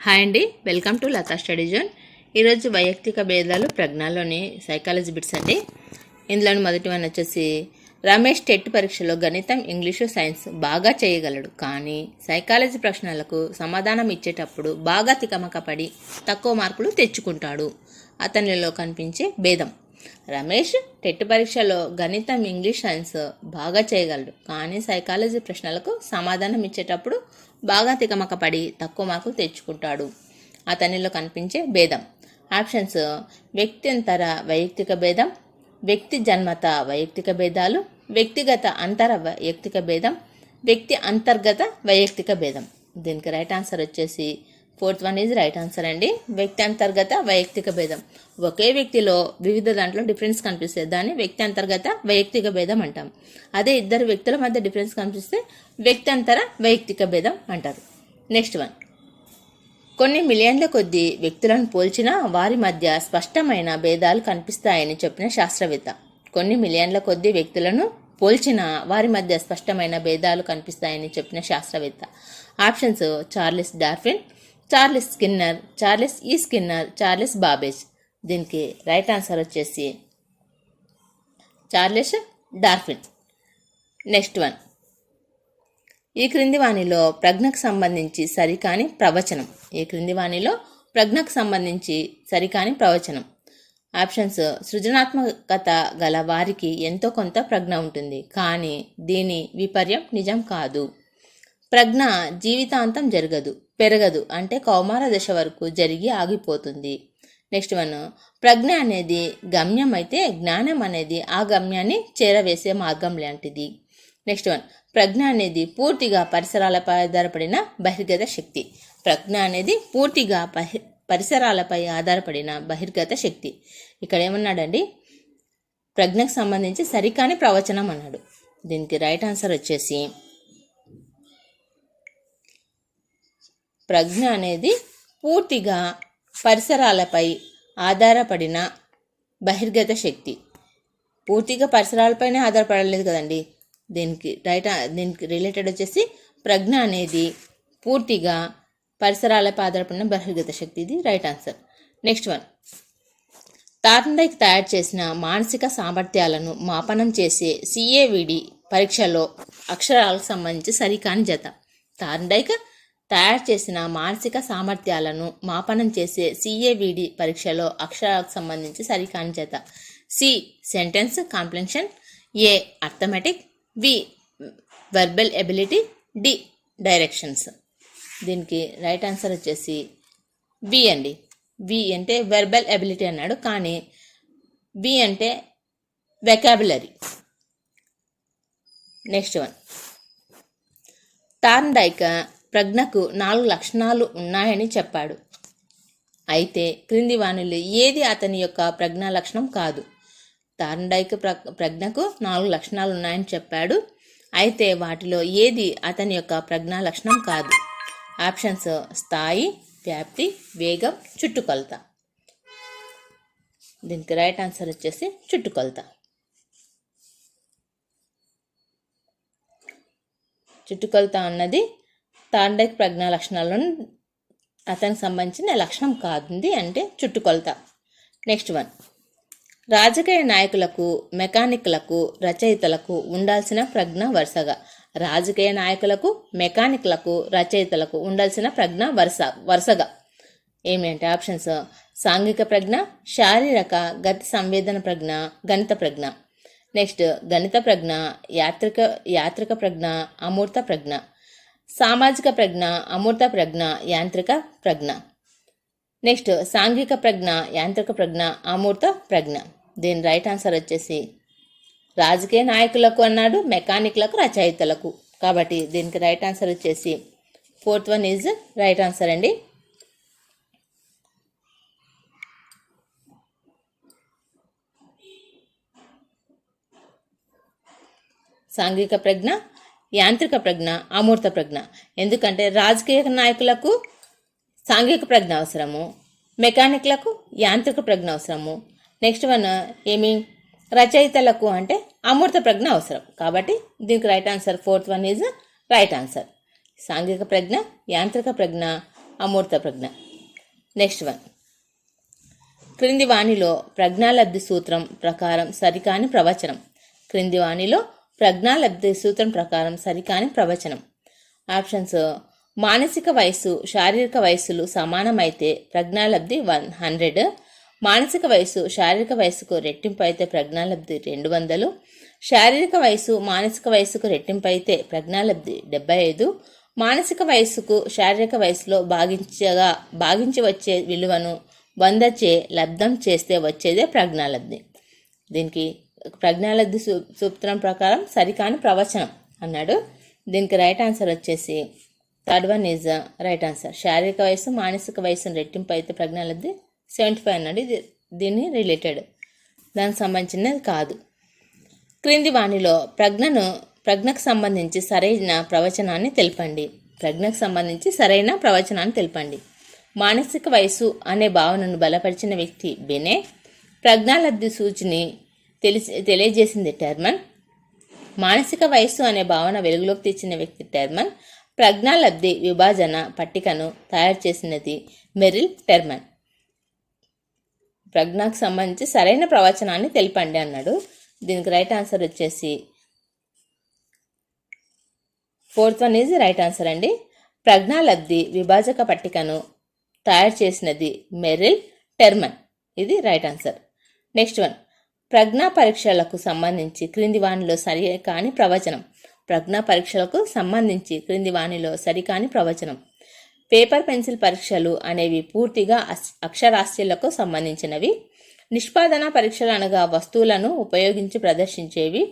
Hi అండి, welcome to Latha study zone. ఈరోజు వైయక్తిక భేదాలు ప్రజ్ఞలోని సైకాలజీ బిట్స్ అండి. ఇందులోని మొదటి వన్ వచ్చేసి, రమేష్ టెట్ పరీక్షలో గణితం, ఇంగ్లీషు, సైన్స్ బాగా చేయగలడు, కానీ సైకాలజీ ప్రశ్నలకు సమాధానం ఇచ్చేటప్పుడు బాగా తికమకపడి తక్కువ మార్కులు తెచ్చుకుంటాడు. అతనిలో కనిపించే భేదం. రమేష్ టెట్ పరీక్షలో గణితం, ఇంగ్లీష్, సైన్స్ బాగా చేయగలడు, కానీ సైకాలజీ ప్రశ్నలకు సమాధానం ఇచ్చేటప్పుడు బాగా తికమకపడి తక్కువ మార్కులు తెచ్చుకుంటాడు. అతనిలో కనిపించే భేదం. ఆప్షన్స్: వ్యక్త్యంతర వైయక్తిక భేదం, వ్యక్తి జన్మత వైయక్తిక భేదాలు, వ్యక్తిగత అంతర వైయక్తిక భేదం, వ్యక్తి అంతర్గత వైయక్తిక భేదం. దీనికి రైట్ ఆన్సర్ వచ్చేసి fourth one is right answer అండి. వ్యక్తి అంతర్గత వైయక్తిక భేదం. ఒకే వ్యక్తిలో వివిధ దాంట్లో డిఫరెన్స్ కనిపిస్తే దాన్ని వ్యక్తి అంతర్గత వైయక్తిక భేదం అంటాం. అదే ఇద్దరు వ్యక్తుల మధ్య డిఫరెన్స్ కనిపిస్తే వ్యక్తి అంతర వైయక్తిక భేదం అంటారు. నెక్స్ట్ వన్, కొన్ని మిలియన్ల కొద్ది వ్యక్తులను పోల్చినా వారి మధ్య స్పష్టమైన భేదాలు కనిపిస్తాయని చెప్పిన శాస్త్రవేత్త. కొన్ని మిలియన్ల కొద్ది వ్యక్తులను పోల్చినా వారి మధ్య స్పష్టమైన భేదాలు కనిపిస్తాయని చెప్పిన శాస్త్రవేత్త. Options: Charles Darwin, Charles Skinner, Charles ఈ స్కిన్నర్, చార్లెస్ బాబేజ్. దీనికి రైట్ ఆన్సర్ వచ్చేసి చార్లెస్ డార్విన్. నెక్స్ట్ వన్, ఈ క్రింది వాణిలో ప్రజ్ఞకు సంబంధించి సరికాని ప్రవచనం. ఈ క్రింది వాణిలో ప్రజ్ఞకు సంబంధించి సరికాని ప్రవచనం. ఆప్షన్స్: సృజనాత్మకత గల వారికి ఎంతో కొంత ప్రజ్ఞ ఉంటుంది, కానీ దీని విపర్యం నిజం కాదు. ప్రజ్ఞ జీవితాంతం పెరగదు, అంటే కౌమార దశ వరకు జరిగి ఆగిపోతుంది. నెక్స్ట్ వన్, ప్రజ్ఞ అనేది గమ్యం అయితే జ్ఞానం అనేది ఆ గమ్యాన్ని చేరవేసే మార్గం లాంటిది. నెక్స్ట్ వన్, ప్రజ్ఞ అనేది పూర్తిగా పరిసరాలపై ఆధారపడిన బహిర్గత శక్తి. ప్రజ్ఞ అనేది పూర్తిగా పరిసరాలపై ఆధారపడిన బహిర్గత శక్తి. ఇక్కడ ఏమన్నాడండి, ప్రజ్ఞకు సంబంధించి సరికాని ప్రవచనం అన్నాడు. దీనికి రైట్ ఆన్సర్ వచ్చేసి ప్రజ్ఞ అనేది పూర్తిగా పరిసరాలపై ఆధారపడిన బహిర్గత శక్తి. పూర్తిగా పరిసరాలపైనే ఆధారపడలేదు కదండి. దీనికి రిలేటెడ్ వచ్చేసి ప్రజ్ఞ అనేది పూర్తిగా పరిసరాలపై ఆధారపడిన బహిర్గత శక్తి. ఇది right answer. Next one, Thorndike తయారు చేసిన మానసిక సామర్థ్యాలను మాపనం చేసే CAVD పరీక్షలో అక్షరాలకు సంబంధించి సరికాని జత. థార్న్డైక్ తయారు చేసిన మానసిక సామర్థ్యాలను మాపనం చేసే CAVD పరీక్షలో అక్షరాలకు సంబంధించి సరికాని జత. C sentence completion, A arithmetic, B verbal ability, D directions. దీనికి రైట్ ఆన్సర్ వచ్చేసి బి అండి. బి అంటే వెర్బల్ ఎబిలిటీ అన్నాడు, కానీ బి అంటే వెకాబులరీ. నెక్స్ట్ వన్, థార్న్డైక్ ప్రజ్ఞకు 4 లక్షణాలు ఉన్నాయని చెప్పాడు. అయితే క్రింది వాణిలో ఏది అతని యొక్క ప్రజ్ఞా లక్షణం కాదు. థార్న్డైక్ ప్రజ్ఞకు 4 లక్షణాలు ఉన్నాయని చెప్పాడు, అయితే వాటిలో ఏది అతని యొక్క ప్రజ్ఞా లక్షణం కాదు. ఆప్షన్స్: స్థాయి, వ్యాప్తి, వేగం, చుట్టుకొలత. దీనికి రైట్ ఆన్సర్ వచ్చేసి చుట్టుకొలత. చుట్టుకొలత అన్నది థార్న్డైక్ ప్రజ్ఞా లక్షణాలను అతనికి సంబంధించిన లక్షణం కాదుంది, అంటే చుట్టుకొలత. నెక్స్ట్ వన్, రాజకీయ నాయకులకు, మెకానిక్లకు, రచయితలకు ఉండాల్సిన ప్రజ్ఞ వరుసగా. రాజకీయ నాయకులకు, మెకానిక్లకు, రచయితలకు ఉండాల్సిన ప్రజ్ఞ వరుసగా ఏమి అంటే ఆప్షన్స్: సాంఘిక ప్రజ్ఞ, శారీరక గతి సంవేదన ప్రజ్ఞ, గణిత ప్రజ్ఞ. నెక్స్ట్, గణిత ప్రజ్ఞ, యాత్రిక ప్రజ్ఞ, అమూర్త ప్రజ్ఞ. సామాజిక ప్రజ్ఞ, అమూర్త ప్రజ్ఞ, యాంత్రిక ప్రజ్ఞ. నెక్స్ట్, సాంఘిక ప్రజ్ఞ, యాంత్రిక ప్రజ్ఞ, అమూర్త ప్రజ్ఞ. దీని రైట్ ఆన్సర్ వచ్చేసి రాజకీయ నాయకులకు అన్నాడు, మెకానిక్లకు, రచయితలకు. కాబట్టి దీనికి రైట్ ఆన్సర్ వచ్చేసి fourth one is right answer అండి. సాంఘిక ప్రజ్ఞ, యాంత్రిక ప్రజ్ఞ, అమూర్త ప్రజ్ఞ. ఎందుకంటే రాజకీయ నాయకులకు సాంఘిక ప్రజ్ఞ అవసరము, మెకానిక్లకు యాంత్రిక ప్రజ్ఞ అవసరము. నెక్స్ట్ వన్ ఏమి, రచయితలకు అంటే అమూర్త ప్రజ్ఞ అవసరం. కాబట్టి దీనికి right answer fourth one is right answer. సాంఘిక ప్రజ్ఞ, యాంత్రిక ప్రజ్ఞ, అమూర్త ప్రజ్ఞ. నెక్స్ట్ వన్, క్రింది వాణిలో ప్రజ్ఞాలబ్ధి సూత్రం ప్రకారం సరికాని ప్రవచనం. క్రింది వాణిలో ప్రజ్ఞాలబ్ధి సూత్రం ప్రకారం సరికాని ప్రవచనం. ఆప్షన్స్: మానసిక వయస్సు శారీరక వయస్సులు సమానమైతే ప్రజ్ఞాలబ్ధి 100, మానసిక వయస్సు శారీరక వయస్సుకు రెట్టింపు అయితే ప్రజ్ఞాలబ్ధి 200, శారీరక వయస్సు మానసిక వయస్సుకు రెట్టింపు అయితే ప్రజ్ఞాలబ్ధి 75, మానసిక వయస్సుకు శారీరక వయస్సులో భాగించి వచ్చే విలువను 100 చే లబ్ధం చేస్తే వచ్చేదే ప్రజ్ఞాలబ్ధి. దీనికి ప్రజ్ఞాలబ్ధి సూత్రం ప్రకారం సరికాని ప్రవచనం అన్నాడు. దీనికి రైట్ ఆన్సర్ వచ్చేసి third one is right answer. శారీరక వయస్సు మానసిక వయస్సును రెట్టింపు అయితే ప్రజ్ఞాలబ్ధి 75 అన్నాడు. దీన్ని రిలేటెడ్, దానికి సంబంధించినది కాదు. క్రింది వాణిలో ప్రజ్ఞకు సంబంధించి సరైన ప్రవచనాన్ని తెలపండి. ప్రజ్ఞకు సంబంధించి సరైన ప్రవచనాన్ని తెలపండి. మానసిక వయస్సు అనే భావనను బలపరిచిన వ్యక్తి బెనే. ప్రజ్ఞాలబ్ధి సూచిని తెలియజేసింది టెర్మన్. మానసిక వయస్సు అనే భావన వెలుగులోకి తెచ్చిన వ్యక్తి టెర్మన్. ప్రజ్ఞాలబ్ధి విభాజన పట్టికను తయారు చేసినది మెరిల్ టెర్మన్. ప్రజ్ఞకు సంబంధించి సరైన ప్రవచనాన్ని తెలపండి అన్నాడు. దీనికి రైట్ ఆన్సర్ వచ్చేసి fourth one is right answer అండి. ప్రజ్ఞాలబ్ధి విభాజక పట్టికను తయారు చేసినది మెరిల్ టెర్మన్. ఇది రైట్ ఆన్సర్. నెక్స్ట్ వన్, ప్రజ్ఞా పరీక్షలకు సంబంధించి క్రింది వాణిలో సరికాని ప్రవచనం. ప్రజ్ఞా పరీక్షలకు సంబంధించి క్రింది వాణిలో సరికాని ప్రవచనం. పేపర్ పెన్సిల్ పరీక్షలు అనేవి పూర్తిగా అక్షరాస్యులకు సంబంధించినవి. నిష్పాదన పరీక్షలు అనగా వస్తువులను ఉపయోగించి ప్రదర్శించేవి.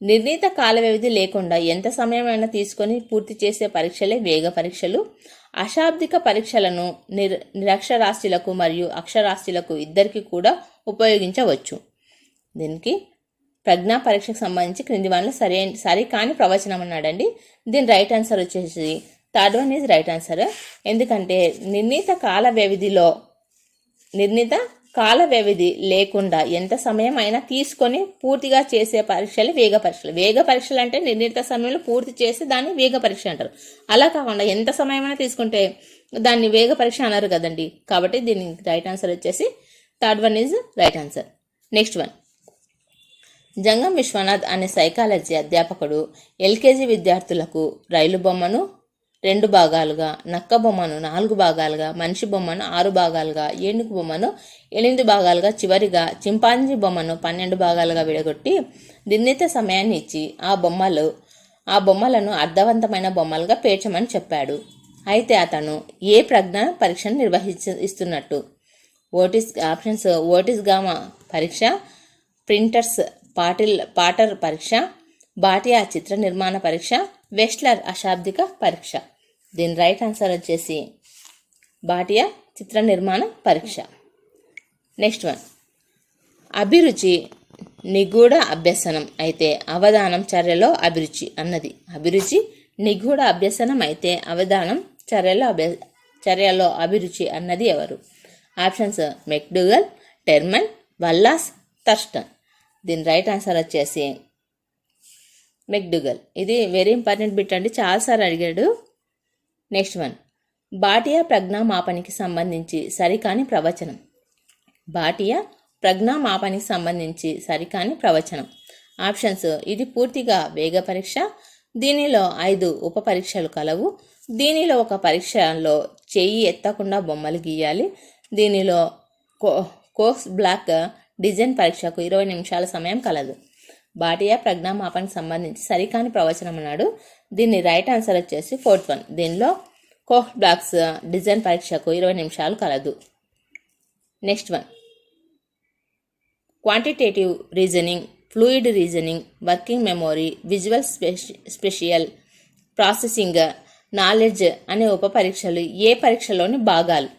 నిర్ణీత కాల వ్యవధి లేకుండా ఎంత సమయమైనా తీసుకొని పూర్తి చేసే పరీక్షలే వేగ పరీక్షలు. అశాబ్దిక పరీక్షలను నిరక్షరాస్యులకు మరియు అక్షరాస్యులకు ఇద్దరికి కూడా ఉపయోగించవచ్చు. దీనికి ప్రజ్ఞా పరీక్షకు సంబంధించి క్రింది వాటిలో సరికాని ప్రవచనం అన్నాడండి. దీని రైట్ ఆన్సర్ వచ్చేసి third one is right answer. ఎందుకంటే నిర్ణీత కాల వ్యవధి లేకుండా ఎంత సమయం అయినా తీసుకొని పూర్తిగా చేసే పరీక్షలు వేగ పరీక్షలు. వేగ పరీక్షలు అంటే నిర్ణీత సమయంలో పూర్తి చేసి దాన్ని వేగ పరీక్ష అంటారు. అలా కాకుండా ఎంత సమయమైనా తీసుకుంటే దాన్ని వేగ పరీక్ష అన్నారు కదండి. కాబట్టి దీనికి రైట్ ఆన్సర్ వచ్చేసి third one is right answer. Next one, Jangam Vishwanath అనే సైకాలజీ అధ్యాపకుడు ఎల్కేజీ విద్యార్థులకు రైలు బొమ్మను 2 భాగాలుగా, నక్క బొమ్మను 4 భాగాలుగా, మనిషి బొమ్మను 6 భాగాలుగా, ఏనుగు బొమ్మను 8 భాగాలుగా, చివరిగా చింపాంజీ బొమ్మను 12 భాగాలుగా విడగొట్టి నిర్ణీత సమయాన్ని ఇచ్చి ఆ బొమ్మలను అర్థవంతమైన బొమ్మలుగా పేర్చమని చెప్పాడు. అయితే అతను ఏ ప్రజ్ఞా పరీక్షను నిర్వహిస్తున్నట్టు? ఆప్షన్స్: ఓటిస్ గామా పరీక్ష, ప్రింటర్స్ పాటర్ పరీక్ష, బాటియా చిత్ర నిర్మాణ పరీక్ష, వెస్ట్లర్ అశాబ్దిక పరీక్ష. దీని రైట్ ఆన్సర్ వచ్చేసి బాటియా చిత్ర నిర్మాణ పరీక్ష. నెక్స్ట్ వన్, అభిరుచి నిగూఢ అభ్యసనం అయితే అవధానం చర్యలో అభిరుచి అన్నది. అభిరుచి నిగూఢ అభ్యసనం అయితే అవధానం చర్యలో అభిరుచి అన్నది ఎవరు? Options: McDougall, Terman, Wallas, Thurstone. దీని రైట్ ఆన్సర్ వచ్చేసి మెక్డూగల్. ఇది వెరీ ఇంపార్టెంట్ బిట్ అండి, చాలాసార్లు అడిగాడు. నెక్స్ట్ వన్, బాటియా ప్రజ్ఞామాపనికి సంబంధించి సరికాని ప్రవచనం. బాటియా ప్రజ్ఞామాపనికి సంబంధించి సరికాని ప్రవచనం. ఆప్షన్స్: ఇది పూర్తిగా వేగ పరీక్ష. దీనిలో 5 ఉప పరీక్షలు కలవు. దీనిలో ఒక పరీక్షలో చెయ్యి ఎత్తకుండా బొమ్మలు గీయాలి. దీనిలో కోక్స్ బ్లాక్ డిజైన్ పరీక్షకు 20 నిమిషాల సమయం కలదు. బాటియా ప్రజ్ఞామాపనకు సంబంధించి సరికాని ప్రవచనం అన్నాడు. దీన్ని రైట్ ఆన్సర్ వచ్చేసి ఫోర్త్ వన్. దీనిలో కోక్స్ బ్లాక్స్ డిజైన్ పరీక్షకు 20 నిమిషాలు కలదు. Next one, quantitative reasoning, fluid reasoning, working memory, visual spatial processing, knowledge అనే ఉప పరీక్షలు ఏ పరీక్షలోని భాగాలు?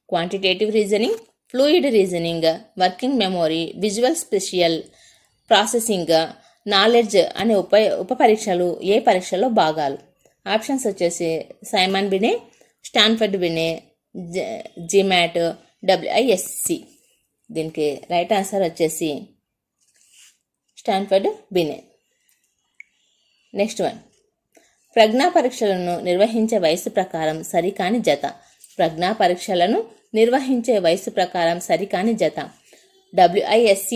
Quantitative reasoning, fluid reasoning, working memory, visual spatial processing, knowledge అనే ఉప పరీక్షలు ఏ పరీక్షలో భాగాలు? ఆప్షన్స్ వచ్చేసి సైమన్ బినే, స్టాన్ఫర్డ్ బినే, జిమాట్, WISC. దీనికి రైట్ ఆన్సర్ వచ్చేసి స్టాన్ఫర్డ్ బినే. నెక్స్ట్ వన్, ప్రజ్ఞా పరీక్షలను నిర్వహించే వయసు ప్రకారం సరికాని జత. ప్రజ్ఞా పరీక్షలను నిర్వహించే వయసు ప్రకారం సరికాని జత. WISC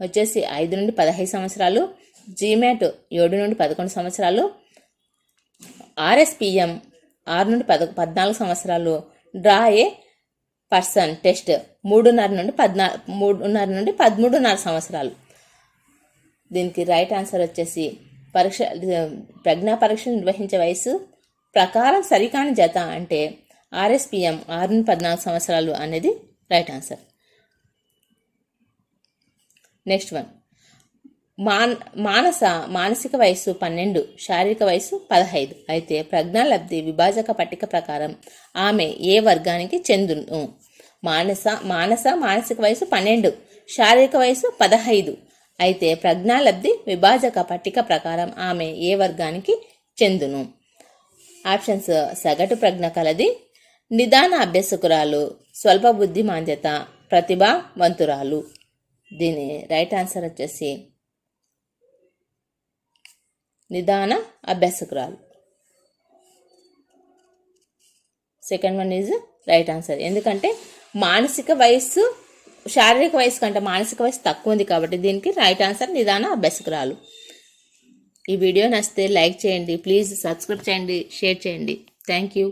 వచ్చేసి 5 నుండి 15 సంవత్సరాలు, GMAT 7 నుండి 11 సంవత్సరాలు, RSPM 6 నుండి 14 సంవత్సరాలు, డ్రా ఏ పర్సన్ టెస్ట్ 3.5 నుండి 13.5 సంవత్సరాలు. దీనికి రైట్ ఆన్సర్ వచ్చేసి ప్రజ్ఞా పరీక్షలు నిర్వహించే వయసు ప్రకారం సరికాని జత అంటే RSPM 6 నుండి 14 సంవత్సరాలు అనేది రైట్ ఆన్సర్. నెక్స్ట్ వన్, మానసిక వయసు 12, శారీరక వయసు 15 అయితే ప్రజ్ఞాలబ్ధి విభాజక పట్టిక ప్రకారం ఆమె ఏ వర్గానికి చెందును? మానసిక వయసు 12, శారీరక వయసు 15 అయితే ప్రజ్ఞాలబ్ధి విభాజక పట్టిక ప్రకారం ఆమె ఏ వర్గానికి చెందును? ఆప్షన్స్: సగటు ప్రజ్ఞ కలది, నిదాన అభ్యాసకురాలు, స్వల్ప బుద్ధిమాంద్యత, ప్రతిభావంతురాలు. దీని రైట్ ఆన్సర్ వచ్చేసి నిదాన అభ్యాసకురాలు. Second one is right answer. ఎందుకంటే మానసిక వయస్సు శారీరక వయసు కంటే మానసిక వయసు తక్కువ ఉంది కాబట్టి దీనికి రైట్ ఆన్సర్ నిదాన అభ్యాసకురాలు. ఈ వీడియో నచ్చితే లైక్ చేయండి, ప్లీజ్ సబ్స్క్రైబ్ చేయండి, షేర్ చేయండి. Thank you.